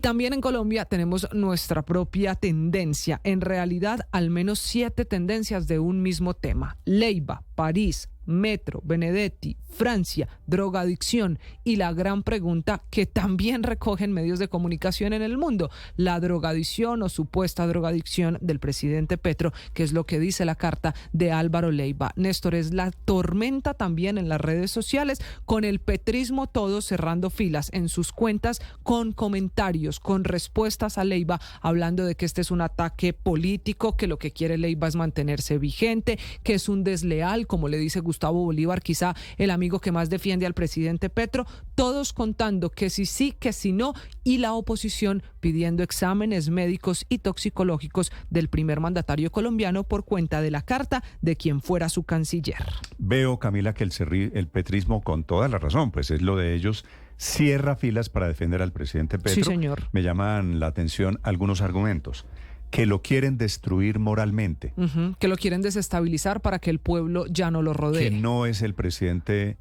También en Colombia tenemos nuestra propia tendencia, en realidad al menos 7 tendencias de un mismo tema: Leyva, París, Metro, Benedetti, Francia, drogadicción y la gran pregunta que también recogen medios de comunicación en el mundo: la drogadicción o supuesta drogadicción del presidente Petro, que es lo que dice la carta de Álvaro Leyva. Néstor, es la tormenta también en las redes sociales, con el petrismo todo cerrando filas en sus cuentas con comentarios, con respuestas a Leyva, hablando de que este es un ataque político, que lo que quiere Leyva es mantenerse vigente, que es un desleal, como le dice Gustavo Bolívar, quizá el amigo que más defiende al presidente Petro, todos contando que si sí, que si no, y la oposición pidiendo exámenes médicos y toxicológicos del primer mandatario colombiano por cuenta de la carta de quien fuera su canciller. Veo, Camila, que el petrismo, con toda la razón, pues es lo de ellos, cierra filas para defender al presidente Petro. Sí, señor. Me llaman la atención algunos argumentos: que lo quieren destruir moralmente, que lo quieren desestabilizar para que el pueblo ya no lo rodee, que no es el presidente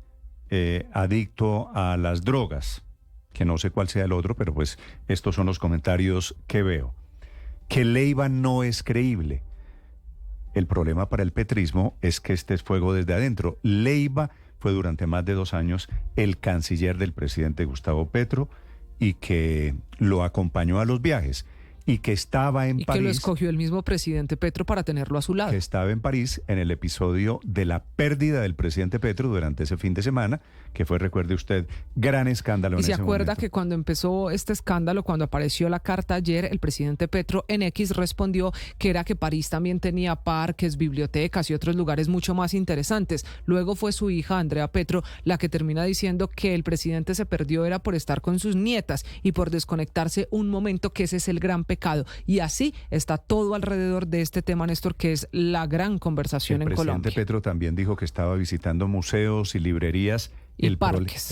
adicto a las drogas, que no sé cuál sea el otro, pero pues estos son los comentarios que veo. Que Leyva no es creíble. El problema para el petrismo es que este es fuego desde adentro. Leyva fue durante más de 2 años el canciller del presidente Gustavo Petro y que lo acompañó a los viajes y que estaba en París. Y que lo escogió el mismo presidente Petro para tenerlo a su lado. Que estaba en París en el episodio de la pérdida del presidente Petro durante ese fin de semana, que fue, recuerde usted, gran escándalo en ese momento. Y se acuerda que cuando empezó este escándalo, cuando apareció la carta ayer, el presidente Petro en X respondió que era que París también tenía parques, bibliotecas y otros lugares mucho más interesantes. Luego fue su hija, Andrea Petro, la que termina diciendo que el presidente se perdió era por estar con sus nietas y por desconectarse un momento, que ese es el gran pecado. Y así está todo alrededor de este tema, Néstor, que es la gran conversación en Colombia. El presidente Petro también dijo que estaba visitando museos y librerías y parques.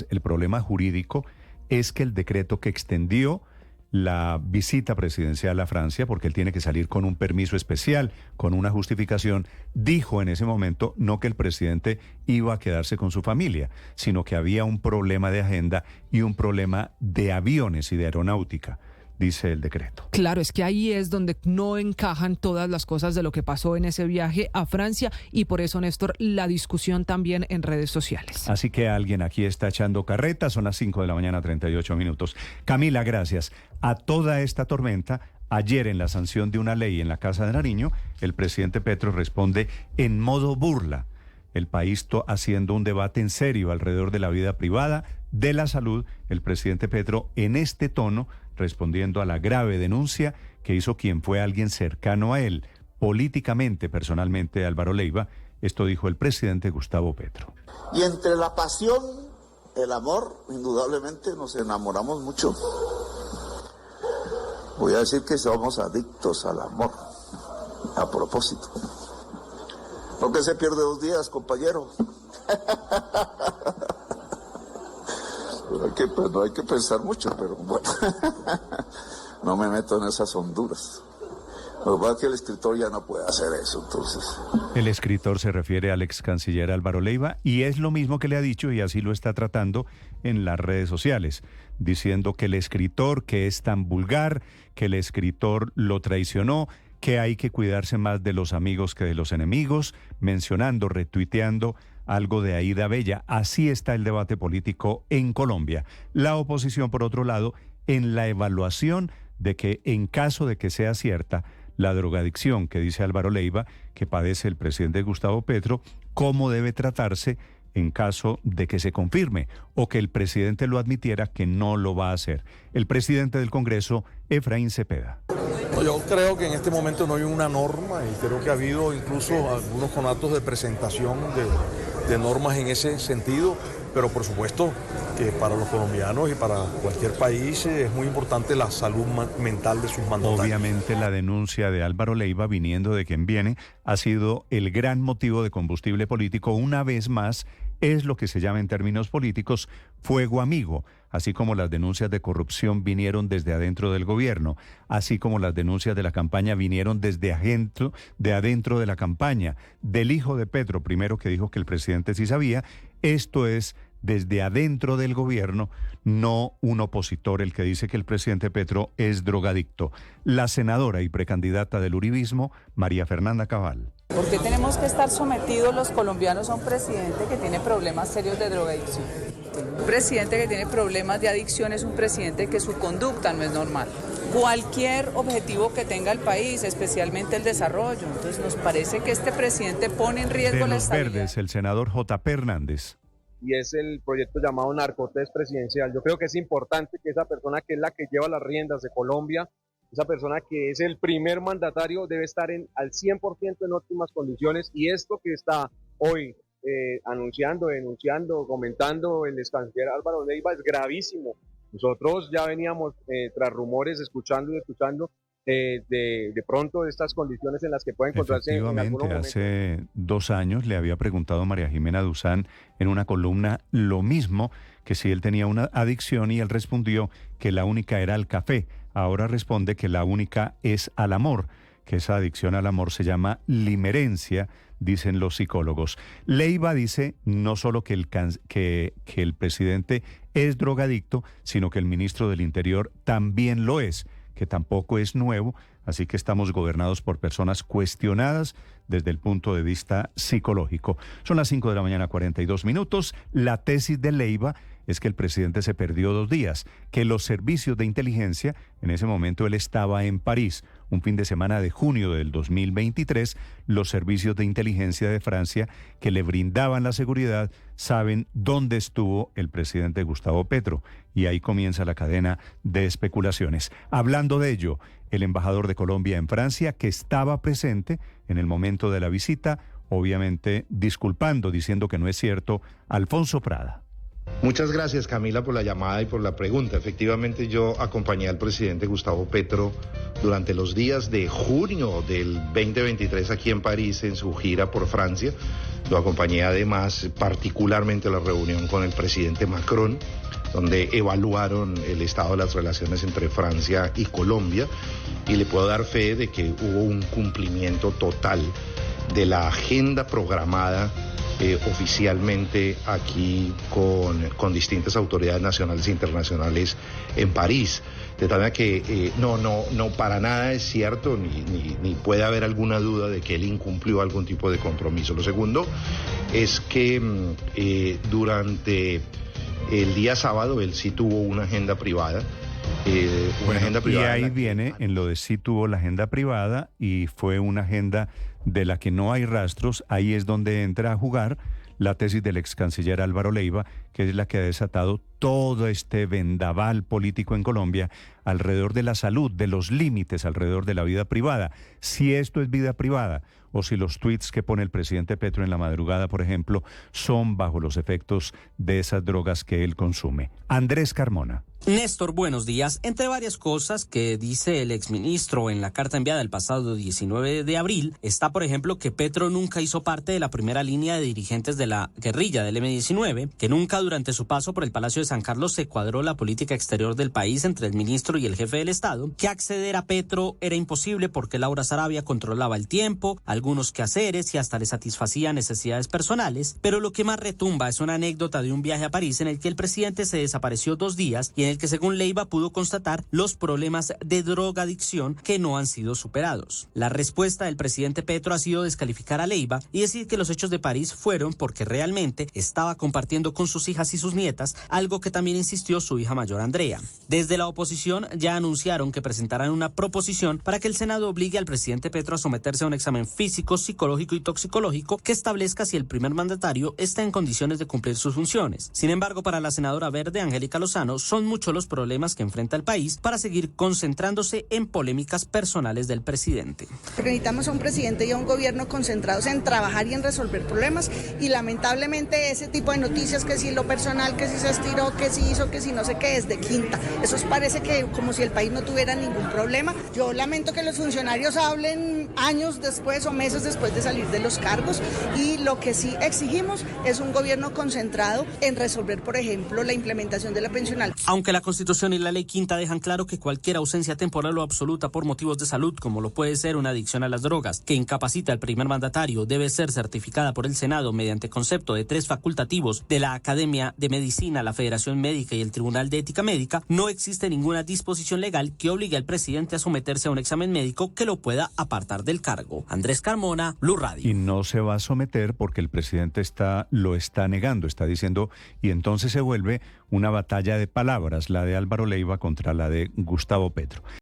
El problema jurídico es que el decreto que extendió la visita presidencial a Francia, porque él tiene que salir con un permiso especial, con una justificación, dijo en ese momento no que el presidente iba a quedarse con su familia, sino que había un problema de agenda y un problema de aviones y de aeronáutica, dice el decreto. Claro, es que ahí es donde no encajan todas las cosas de lo que pasó en ese viaje a Francia, y por eso, Néstor, la discusión también en redes sociales. Así que alguien aquí está echando carreta. Son las 5 de la mañana, 38 minutos. Camila, gracias. A toda esta tormenta, ayer en la sanción de una ley en la Casa de Nariño, el presidente Petro responde en modo burla. El país haciendo un debate en serio alrededor de la vida privada, de la salud, el presidente Petro en este tono, respondiendo a la grave denuncia que hizo quien fue alguien cercano a él, políticamente, personalmente, Álvaro Leyva. Esto dijo el presidente Gustavo Petro. Y entre la pasión, el amor, indudablemente nos enamoramos mucho. Voy a decir que somos adictos al amor, a propósito. ¿Por qué se pierde 2 días, compañero? No hay que pensar mucho, pero bueno, no me meto en esas honduras. Lo que pasa es que el escritor ya no puede hacer eso, entonces. El escritor se refiere al ex canciller Álvaro Leyva, y es lo mismo que le ha dicho, y así lo está tratando en las redes sociales, diciendo que el escritor, que es tan vulgar, que el escritor lo traicionó, que hay que cuidarse más de los amigos que de los enemigos, mencionando, retuiteando algo de Aída Bella. Así está el debate político en Colombia. La oposición, por otro lado, en la evaluación de que, en caso de que sea cierta la drogadicción que dice Álvaro Leyva, que padece el presidente Gustavo Petro, cómo debe tratarse en caso de que se confirme o que el presidente lo admitiera que no lo va a hacer. El presidente del Congreso, Efraín Cepeda. Yo creo que en este momento no hay una norma, y creo que ha habido incluso algunos conatos de presentación de normas en ese sentido, pero por supuesto que para los colombianos y para cualquier país es muy importante la salud mental de sus mandatarios. Obviamente la denuncia de Álvaro Leyva, viniendo de quien viene, ha sido el gran motivo de combustible político. Una vez más, es lo que se llama en términos políticos fuego amigo, así como las denuncias de corrupción vinieron desde adentro del gobierno, así como las denuncias de la campaña vinieron desde adentro de la campaña, del hijo de Petro, primero, que dijo que el presidente sí sabía. Esto es desde adentro del gobierno, no un opositor el que dice que el presidente Petro es drogadicto. La senadora y precandidata del uribismo, María Fernanda Cabal. ¿Por qué tenemos que estar sometidos los colombianos a un presidente que tiene problemas serios de drogadicción? Un presidente que tiene problemas de adicción es un presidente que su conducta no es normal. Cualquier objetivo que tenga el país, especialmente el desarrollo. Entonces nos parece que este presidente pone en riesgo la estabilidad. De los Verdes, el senador J.P. Hernández. Y es el proyecto llamado Narcotest Presidencial. Yo creo que es importante que esa persona que es la que lleva las riendas de Colombia, esa persona que es el primer mandatario, debe estar al 100% en óptimas condiciones, y esto que está hoy anunciando, denunciando, comentando el canciller Álvaro Leiva es gravísimo. Nosotros ya veníamos tras rumores, escuchando y escuchando de pronto estas condiciones en las que puede encontrarse. Efectivamente, hace 2 años le había preguntado a María Jimena Duzán en una columna lo mismo, que si él tenía una adicción, y él respondió que la única era al café. Ahora responde que la única es al amor, que esa adicción al amor se llama limerencia, dicen los psicólogos. Leiva dice no solo que el presidente es drogadicto, sino que el ministro del Interior también lo es, que tampoco es nuevo, así que estamos gobernados por personas cuestionadas desde el punto de vista psicológico. Son las 5 de la mañana, 42 minutos. La tesis de Leiva es que el presidente se perdió 2 días, que los servicios de inteligencia, en ese momento él estaba en París, un fin de semana de junio del 2023, los servicios de inteligencia de Francia que le brindaban la seguridad saben dónde estuvo el presidente Gustavo Petro, y ahí comienza la cadena de especulaciones. Hablando de ello, el embajador de Colombia en Francia, que estaba presente en el momento de la visita, obviamente disculpando, diciendo que no es cierto, Alfonso Prada. Muchas gracias, Camila, por la llamada y por la pregunta. Efectivamente, yo acompañé al presidente Gustavo Petro durante los días de junio del 2023 aquí en París en su gira por Francia. Lo acompañé además particularmente a la reunión con el presidente Macron, donde evaluaron el estado de las relaciones entre Francia y Colombia, y le puedo dar fe de que hubo un cumplimiento total de la agenda programada oficialmente aquí con distintas autoridades nacionales e internacionales en París. De tal manera que no para nada es cierto, ni puede haber alguna duda de que él incumplió algún tipo de compromiso. Lo segundo es que durante el día sábado él sí tuvo una agenda privada. Y ahí viene, en lo de sí tuvo la agenda privada, y fue una agenda de la que no hay rastros. Ahí es donde entra a jugar la tesis del ex canciller Álvaro Leiva, que es la que ha desatado todo este vendaval político en Colombia alrededor de la salud, de los límites alrededor de la vida privada. Si esto es vida privada, o si los tweets que pone el presidente Petro en la madrugada, por ejemplo, son bajo los efectos de esas drogas que él consume. Andrés Carmona. Néstor, buenos días. Entre varias cosas que dice el exministro en la carta enviada el pasado 19 de abril, está, por ejemplo, que Petro nunca hizo parte de la primera línea de dirigentes de la guerrilla del M-19, que nunca durante su paso por el Palacio de San Carlos se cuadró la política exterior del país entre el ministro y el jefe del Estado, que acceder a Petro era imposible porque Laura Sarabia controlaba el tiempo, algunos quehaceres y hasta le satisfacía necesidades personales. Pero lo que más retumba es una anécdota de un viaje a París en el que el presidente se desapareció 2 días y en el que, según Leiva, pudo constatar los problemas de drogadicción que no han sido superados. La respuesta del presidente Petro ha sido descalificar a Leiva y decir que los hechos de París fueron porque realmente estaba compartiendo con sus hijas y sus nietas, algo que también insistió su hija mayor Andrea. Desde la oposición ya anunciaron que presentarán una proposición para que el Senado obligue al presidente Petro a someterse a un examen físico, psicológico y toxicológico que establezca si el primer mandatario está en condiciones de cumplir sus funciones. Sin embargo, para la senadora verde Angélica Lozano, son muchos los problemas que enfrenta el país para seguir concentrándose en polémicas personales del presidente. Necesitamos a un presidente y a un gobierno concentrados en trabajar y en resolver problemas, y lamentablemente ese tipo de noticias, que si lo personal, que si se estiró, que si hizo, que si no sé qué, es de quinta. Eso parece que como si el país no tuviera ningún problema. Yo lamento que los funcionarios hablen años después o meses después de salir de los cargos, y lo que sí exigimos es un gobierno concentrado en resolver, por ejemplo, la implementación de la pensional. Aunque la Constitución y la Ley Quinta dejan claro que cualquier ausencia temporal o absoluta por motivos de salud, como lo puede ser una adicción a las drogas, que incapacita al primer mandatario, debe ser certificada por el Senado mediante concepto de 3 facultativos de la Academia de Medicina, la Federación Médica y el Tribunal de Ética Médica, no existe ninguna disposición legal que obligue al presidente a someterse a un examen médico que lo pueda apartar del cargo. Andrés Carmona, Blue Radio. Y no se va a someter porque el presidente lo está negando, está diciendo, y entonces se vuelve una batalla de palabras, la de Álvaro Leiva contra la de Gustavo Petro.